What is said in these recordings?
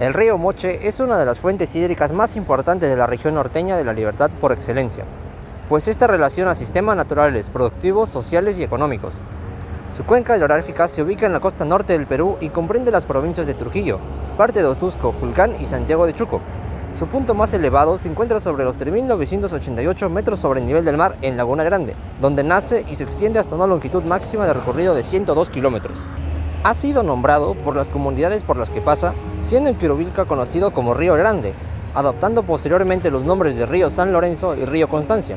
El río Moche es una de las fuentes hídricas más importantes de la región norteña de La Libertad por excelencia, pues esta relaciona sistemas naturales, productivos, sociales y económicos. Su cuenca hidrográfica se ubica en la costa norte del Perú y comprende las provincias de Trujillo, parte de Otusco, Julcán y Santiago de Chuco. Su punto más elevado se encuentra sobre los 3.988 metros sobre el nivel del mar en Laguna Grande, donde nace y se extiende hasta una longitud máxima de recorrido de 102 kilómetros. Ha sido nombrado por las comunidades por las que pasa, siendo en Quirubilca conocido como Río Grande, adoptando posteriormente los nombres de Río San Lorenzo y Río Constancia.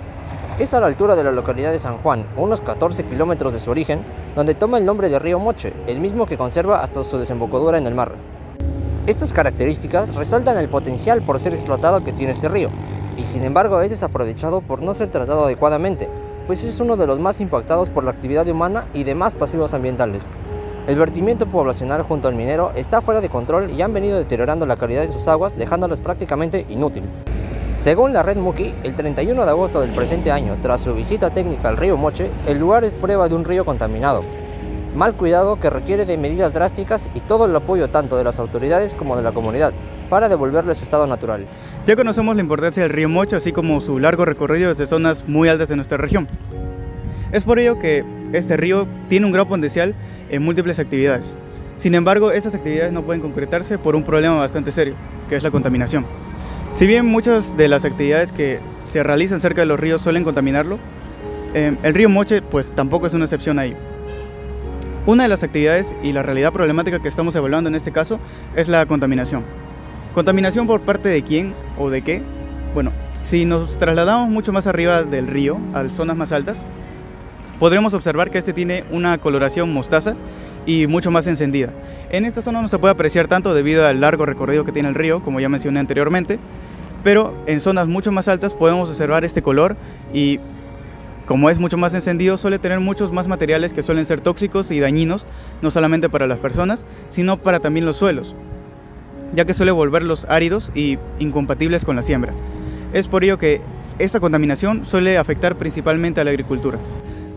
Es a la altura de la localidad de San Juan, a unos 14 kilómetros de su origen, donde toma el nombre de Río Moche, el mismo que conserva hasta su desembocadura en el mar. Estas características resaltan el potencial por ser explotado que tiene este río, y sin embargo es desaprovechado por no ser tratado adecuadamente, pues es uno de los más impactados por la actividad humana y demás pasivos ambientales. El vertimiento poblacional junto al minero está fuera de control y han venido deteriorando la calidad de sus aguas, dejándolas prácticamente inútil. Según la red Muki, el 31 de agosto del presente año, tras su visita técnica al río Moche, el lugar es prueba de un río contaminado, mal cuidado que requiere de medidas drásticas y todo el apoyo tanto de las autoridades como de la comunidad para devolverle su estado natural. Ya conocemos la importancia del río Moche, así como su largo recorrido desde zonas muy altas de nuestra región. Es por ello que este río tiene un gran potencial en múltiples actividades. Sin embargo, estas actividades no pueden concretarse por un problema bastante serio, que es la contaminación. Si bien muchas de las actividades que se realizan cerca de los ríos suelen contaminarlo, el río Moche pues tampoco es una excepción ahí. Una de las actividades y la realidad problemática que estamos evaluando en este caso es la contaminación. ¿Contaminación por parte de quién o de qué? Bueno, si nos trasladamos mucho más arriba del río, a zonas más altas, podremos observar que este tiene una coloración mostaza y mucho más encendida. En esta zona no se puede apreciar tanto debido al largo recorrido que tiene el río, como ya mencioné anteriormente, pero en zonas mucho más altas podemos observar este color y como es mucho más encendido suele tener muchos más materiales que suelen ser tóxicos y dañinos, no solamente para las personas, sino para también los suelos, ya que suele volverlos áridos y incompatibles con la siembra. Es por ello que esta contaminación suele afectar principalmente a la agricultura.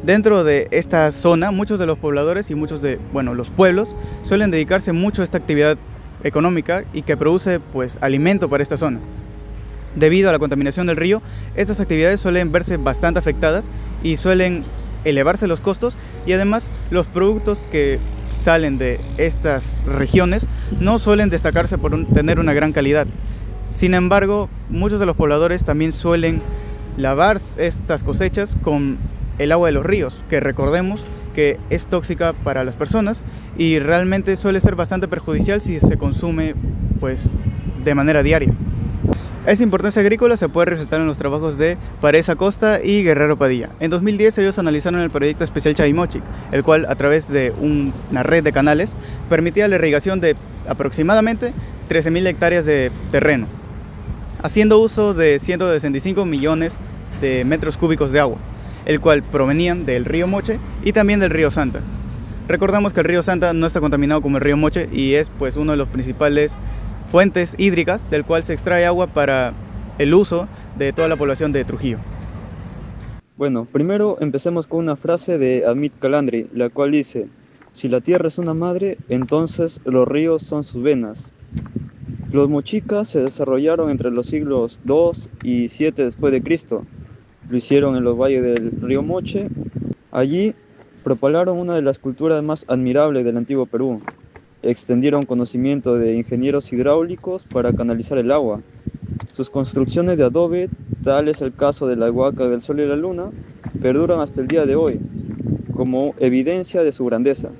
Dentro de esta zona, muchos de los pobladores y muchos de los pueblos suelen dedicarse mucho a esta actividad económica y que produce alimento para esta zona. Debido a la contaminación del río, estas actividades suelen verse bastante afectadas y suelen elevarse los costos y además los productos que salen de estas regiones no suelen destacarse por tener una gran calidad. Sin embargo, muchos de los pobladores también suelen lavar estas cosechas con el agua de los ríos, que recordemos que es tóxica para las personas y realmente suele ser bastante perjudicial si se consume de manera diaria. Esa importancia agrícola se puede resaltar en los trabajos de Paredes Acosta y Guerrero Padilla. En 2010 ellos analizaron el proyecto especial Chavimochic, el cual a través de una red de canales permitía la irrigación de aproximadamente 13.000 hectáreas de terreno, haciendo uso de 165 millones de metros cúbicos de agua, el cual provenían del río Moche y también del río Santa. Recordamos que el río Santa no está contaminado como el río Moche y es uno de los principales fuentes hídricas del cual se extrae agua para el uso de toda la población de Trujillo. Bueno, primero empecemos con una frase de Amit Kalandri, la cual dice: si la tierra es una madre, entonces los ríos son sus venas. Los mochicas se desarrollaron entre los siglos II y VII después de Cristo. Lo hicieron en los valles del río Moche. Allí propalaron una de las culturas más admirables del antiguo Perú. Extendieron conocimiento de ingenieros hidráulicos para canalizar el agua. Sus construcciones de adobe, tal es el caso de la Huaca del Sol y la Luna, perduran hasta el día de hoy, como evidencia de su grandeza.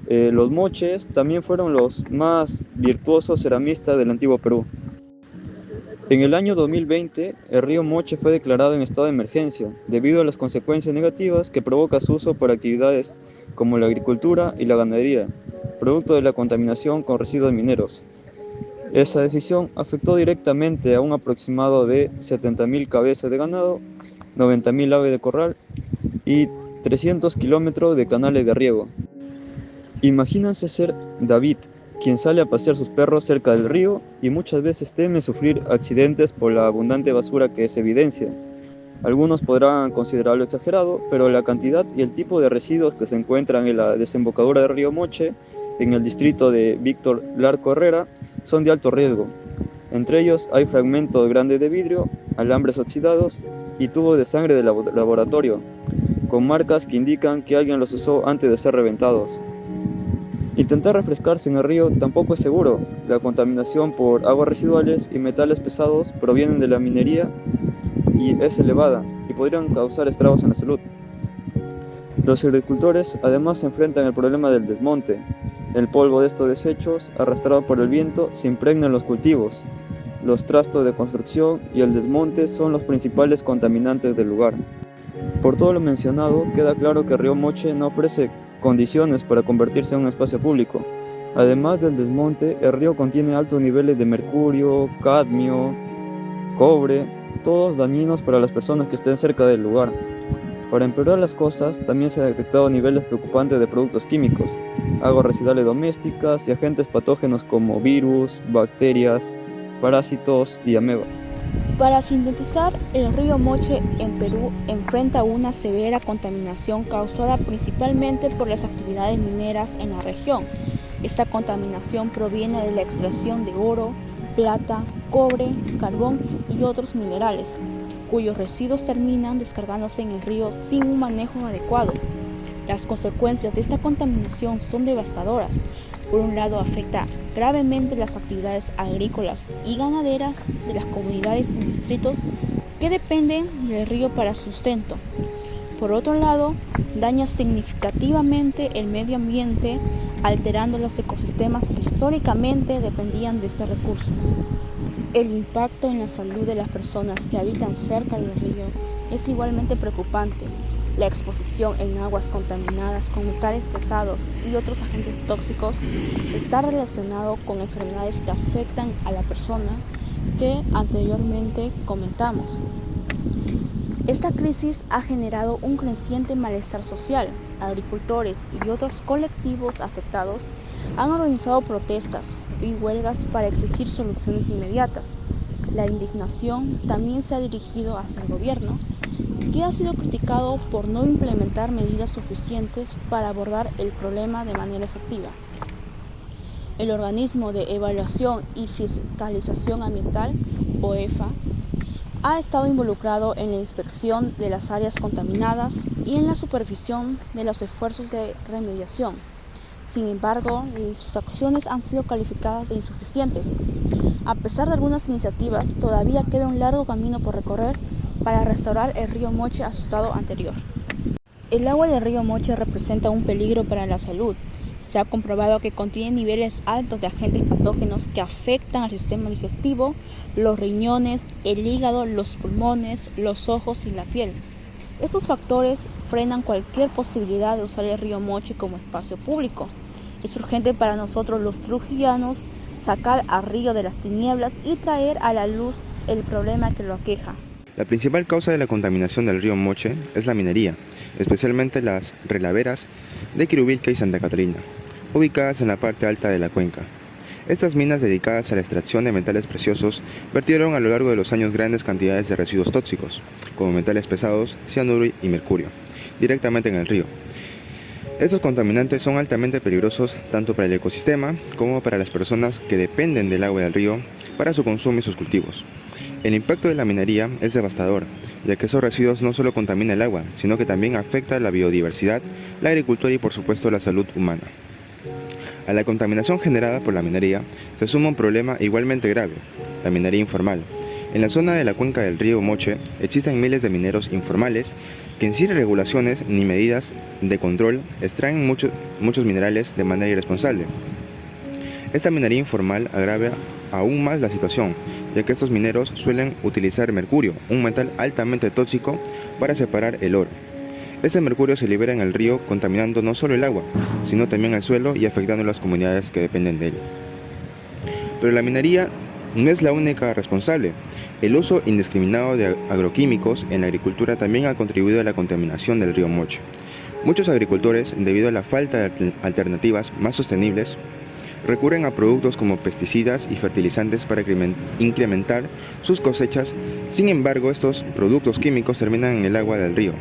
Los moches también fueron los más virtuosos ceramistas del antiguo Perú. En el año 2020, el río Moche fue declarado en estado de emergencia debido a las consecuencias negativas que provoca su uso por actividades como la agricultura y la ganadería, producto de la contaminación con residuos mineros. Esa decisión afectó directamente a un aproximado de 70.000 cabezas de ganado, 90.000 aves de corral y 300 kilómetros de canales de riego. Imagínense ser David, quien sale a pasear sus perros cerca del río y muchas veces teme sufrir accidentes por la abundante basura que se evidencia. Algunos podrán considerarlo exagerado, pero la cantidad y el tipo de residuos que se encuentran en la desembocadura del río Moche, en el distrito de Víctor Larco Herrera, son de alto riesgo. Entre ellos hay fragmentos grandes de vidrio, alambres oxidados y tubos de sangre de laboratorio, con marcas que indican que alguien los usó antes de ser reventados. Intentar refrescarse en el río tampoco es seguro. La contaminación por aguas residuales y metales pesados provienen de la minería y es elevada y podrían causar estragos en la salud. Los agricultores además se enfrentan al problema del desmonte. El polvo de estos desechos, arrastrado por el viento, se impregna en los cultivos. Los trastos de construcción y el desmonte son los principales contaminantes del lugar. Por todo lo mencionado, queda claro que Río Moche no ofrece condiciones para convertirse en un espacio público. Además del desmonte, el río contiene altos niveles de mercurio, cadmio, cobre, todos dañinos para las personas que estén cerca del lugar. Para empeorar las cosas, también se han detectado niveles preocupantes de productos químicos, aguas residuales domésticas y agentes patógenos como virus, bacterias, parásitos y amebas. Para sintetizar, el río Moche en Perú enfrenta una severa contaminación causada principalmente por las actividades mineras en la región. Esta contaminación proviene de la extracción de oro, plata, cobre, carbón y otros minerales, cuyos residuos terminan descargándose en el río sin un manejo adecuado. Las consecuencias de esta contaminación son devastadoras. Por un lado, afecta gravemente las actividades agrícolas y ganaderas de las comunidades y distritos que dependen del río para sustento. Por otro lado, daña significativamente el medio ambiente, alterando los ecosistemas que históricamente dependían de este recurso. El impacto en la salud de las personas que habitan cerca del río es igualmente preocupante. La exposición en aguas contaminadas con metales pesados y otros agentes tóxicos está relacionado con enfermedades que afectan a la persona que anteriormente comentamos. Esta crisis ha generado un creciente malestar social. Agricultores y otros colectivos afectados han organizado protestas y huelgas para exigir soluciones inmediatas. La indignación también se ha dirigido hacia el gobierno, que ha sido criticado por no implementar medidas suficientes para abordar el problema de manera efectiva. El Organismo de Evaluación y Fiscalización Ambiental, OEFA, ha estado involucrado en la inspección de las áreas contaminadas y en la supervisión de los esfuerzos de remediación. Sin embargo, sus acciones han sido calificadas de insuficientes. A pesar de algunas iniciativas, todavía queda un largo camino por recorrer para restaurar el río Moche a su estado anterior. El agua del río Moche representa un peligro para la salud. Se ha comprobado que contiene niveles altos de agentes patógenos que afectan al sistema digestivo, los riñones, el hígado, los pulmones, los ojos y la piel. Estos factores frenan cualquier posibilidad de usar el río Moche como espacio público. Es urgente para nosotros los trujillanos sacar al río de las tinieblas y traer a la luz el problema que lo aqueja. La principal causa de la contaminación del río Moche es la minería, especialmente las relaveras de Quirubilca y Santa Catalina, ubicadas en la parte alta de la cuenca. Estas minas dedicadas a la extracción de metales preciosos vertieron a lo largo de los años grandes cantidades de residuos tóxicos, como metales pesados, cianuro y mercurio, directamente en el río. Estos contaminantes son altamente peligrosos tanto para el ecosistema como para las personas que dependen del agua del río para su consumo y sus cultivos. El impacto de la minería es devastador, ya que esos residuos no solo contaminan el agua, sino que también afecta la biodiversidad, la agricultura y por supuesto la salud humana. A la contaminación generada por la minería se suma un problema igualmente grave, la minería informal. En la zona de la cuenca del río Moche existen miles de mineros informales que sin regulaciones ni medidas de control extraen muchos minerales de manera irresponsable. Esta minería informal agrava aún más la situación, ya que estos mineros suelen utilizar mercurio, un metal altamente tóxico, para separar el oro. Este mercurio se libera en el río contaminando no solo el agua, sino también el suelo y afectando a las comunidades que dependen de él. Pero la minería no es la única responsable. El uso indiscriminado de agroquímicos en la agricultura también ha contribuido a la contaminación del río Moche. Muchos agricultores, debido a la falta de alternativas más sostenibles, recurren a productos como pesticidas y fertilizantes para incrementar sus cosechas. Sin embargo, estos productos químicos terminan en el agua del río.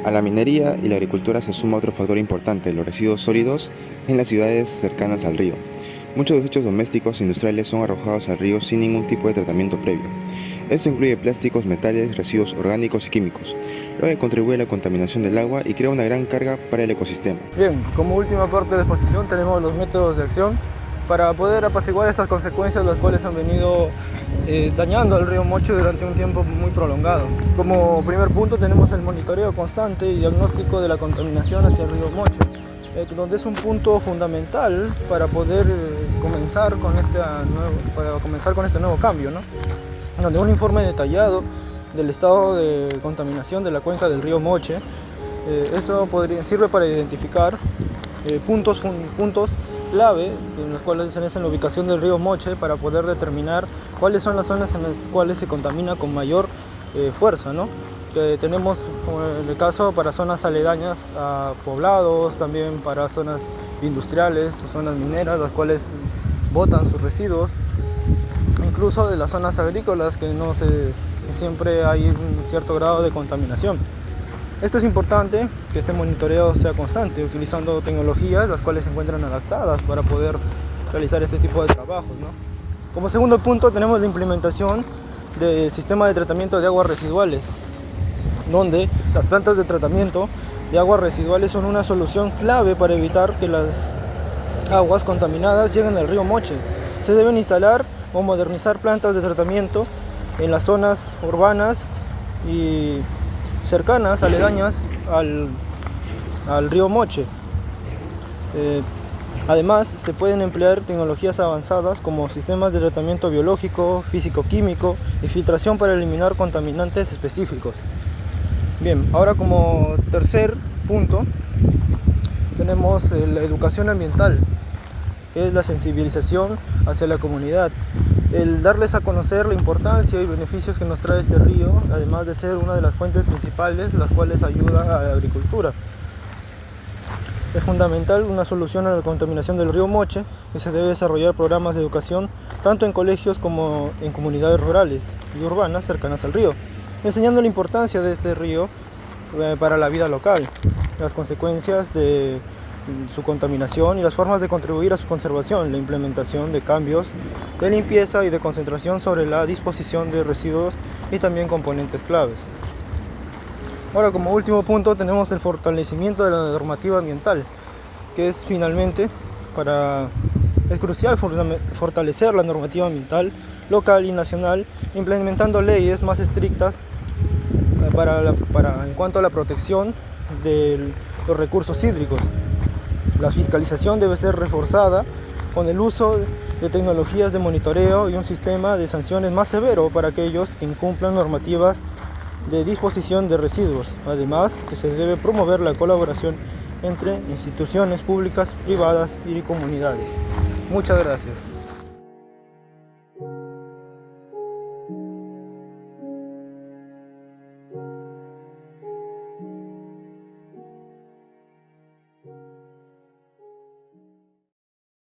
A la minería y la agricultura se suma otro factor importante: los residuos sólidos en las ciudades cercanas al río. Muchos desechos domésticos e industriales son arrojados al río sin ningún tipo de tratamiento previo. Esto incluye plásticos, metales, residuos orgánicos y químicos, lo que contribuye a la contaminación del agua y crea una gran carga para el ecosistema. Bien, como última parte de la exposición tenemos los métodos de acción para poder apaciguar estas consecuencias, las cuales han venido dañando al río Moche durante un tiempo muy prolongado. Como primer punto tenemos el monitoreo constante y diagnóstico de la contaminación hacia el río Moche, donde es un punto fundamental para poder comenzar con este nuevo cambio, ¿no? Donde un informe detallado del estado de contaminación de la cuenca del río Moche, esto sirve para identificar puntos clave en los cuales se hace la ubicación del río Moche para poder determinar cuáles son las zonas en las cuales se contamina con mayor fuerza, ¿no? Tenemos en el caso para zonas aledañas a poblados, también para zonas industriales o zonas mineras, las cuales botan sus residuos, incluso de las zonas agrícolas que siempre hay un cierto grado de contaminación. Esto es importante que este monitoreo sea constante, utilizando tecnologías las cuales se encuentran adaptadas para poder realizar este tipo de trabajos, ¿no? Como segundo punto tenemos la implementación del sistema de tratamiento de aguas residuales, donde las plantas de tratamiento de aguas residuales son una solución clave para evitar que las aguas contaminadas lleguen al río Moche. Se deben instalar o modernizar plantas de tratamiento en las zonas urbanas y cercanas, aledañas al río Moche. Además, se pueden emplear tecnologías avanzadas como sistemas de tratamiento biológico, físico-químico y filtración para eliminar contaminantes específicos. Bien, ahora como tercer punto tenemos la educación ambiental, que es la sensibilización hacia la comunidad. El darles a conocer la importancia y beneficios que nos trae este río, además de ser una de las fuentes principales, las cuales ayudan a la agricultura. Es fundamental una solución a la contaminación del río Moche, que se debe desarrollar programas de educación tanto en colegios como en comunidades rurales y urbanas cercanas al río, enseñando la importancia de este río para la vida local, las consecuencias de su contaminación y las formas de contribuir a su conservación, la implementación de cambios de limpieza y de concentración sobre la disposición de residuos y también componentes claves. Ahora, como último punto tenemos el fortalecimiento de la normativa ambiental, que es crucial fortalecer la normativa ambiental local y nacional, implementando leyes más estrictas en cuanto a la protección de los recursos hídricos. La fiscalización debe ser reforzada con el uso de tecnologías de monitoreo y un sistema de sanciones más severo para aquellos que incumplan normativas de disposición de residuos. Además, que se debe promover la colaboración entre instituciones públicas, privadas y comunidades. Muchas gracias.